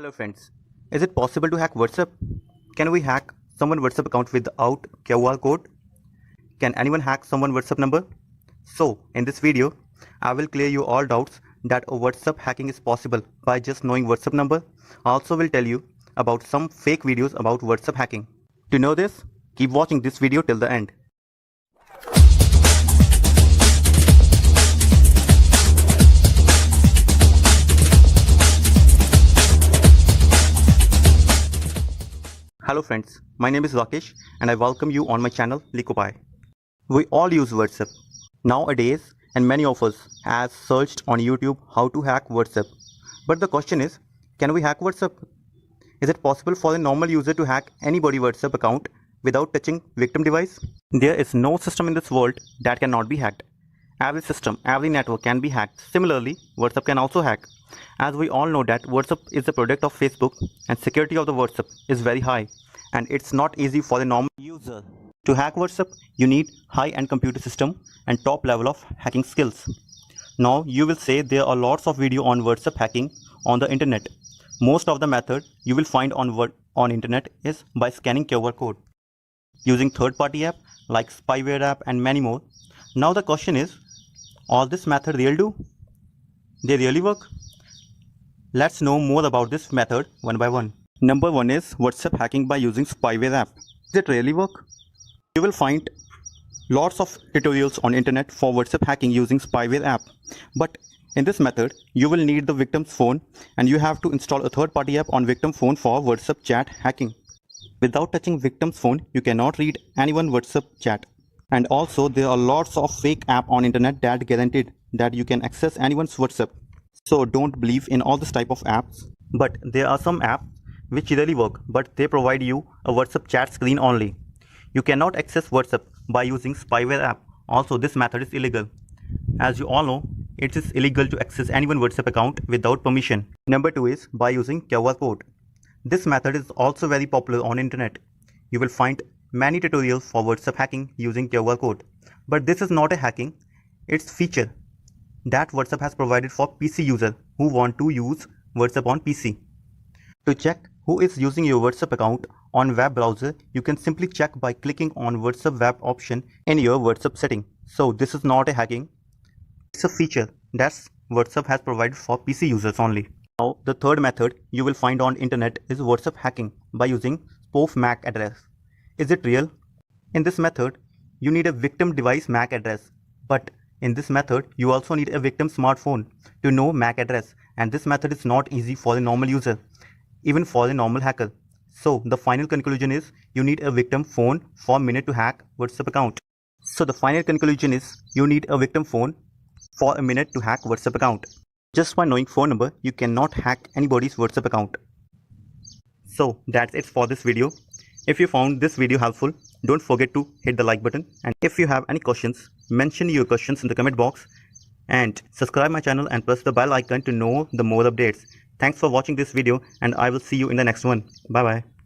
Hello friends, is it possible to hack WhatsApp? Can we hack someone's WhatsApp account without QR code? Can anyone hack someone's WhatsApp number? So, in this video, I will clear you all doubts that WhatsApp hacking is possible by just knowing WhatsApp number. I also will tell you about some fake videos about WhatsApp hacking. To know this, keep watching this video till the end. Hello friends, my name is Rakesh and I welcome you on my channel Licopai. We all use WhatsApp nowadays and many of us have searched on YouTube how to hack WhatsApp. But the question is, can we hack WhatsApp? Is it possible for a normal user to hack anybody's WhatsApp account without touching victim device? There is no system in this world that cannot be hacked. Every system, every network can be hacked. Similarly, WhatsApp can also hack. As we all know that WhatsApp is a product of Facebook and security of the WhatsApp is very high and it's not easy for the normal user. To hack WhatsApp, you need high-end computer system and top level of hacking skills. Now you will say there are lots of video on WhatsApp hacking on the internet. Most of the method you will find on internet is by scanning QR code, using third-party app like spyware app and many more. Now the question is, all this method real do? They really work? Let's know more about this method one by one. Number 1 is WhatsApp hacking by using spyware app. Does it really work? You will find lots of tutorials on internet for WhatsApp hacking using spyware app. But in this method, you will need the victim's phone and you have to install a third-party app on victim phone for WhatsApp chat hacking. Without touching victim's phone, you cannot read anyone's WhatsApp chat. And also there are lots of fake app on internet that guaranteed that you can access anyone's WhatsApp. So don't believe in all this type of apps. But there are some apps which really work, but they provide you a WhatsApp chat screen only. You cannot access WhatsApp by using spyware app. Also, this method is illegal. As you all know, it is illegal to access anyone's WhatsApp account without permission. Number 2 is by using QR code. This method is also very popular on internet. You will find many tutorials for WhatsApp hacking using QR code. But this is not a hacking, it's feature that WhatsApp has provided for PC user who want to use WhatsApp on PC. To check who is using your WhatsApp account on web browser, you can simply check by clicking on WhatsApp web option in your WhatsApp setting. So this is not a hacking, it's a feature that WhatsApp has provided for PC users only. Now the third method you will find on internet is WhatsApp hacking by using spoof MAC address. Is it real? In this method, you need a victim device MAC address, but in this method, you also need a victim smartphone to know MAC address, and this method is not easy for a normal user, even for a normal hacker. So the final conclusion is you need a victim phone for a minute to hack WhatsApp account. So the final conclusion is you need a victim phone for a minute to hack WhatsApp account. Just by knowing phone number, you cannot hack anybody's WhatsApp account. So that's it for this video. If you found this video helpful, don't forget to hit the like button, and if you have any questions, mention your questions in the comment box and subscribe my channel and press the bell icon to know the more updates. Thanks for watching this video and I will see you in the next one. Bye bye.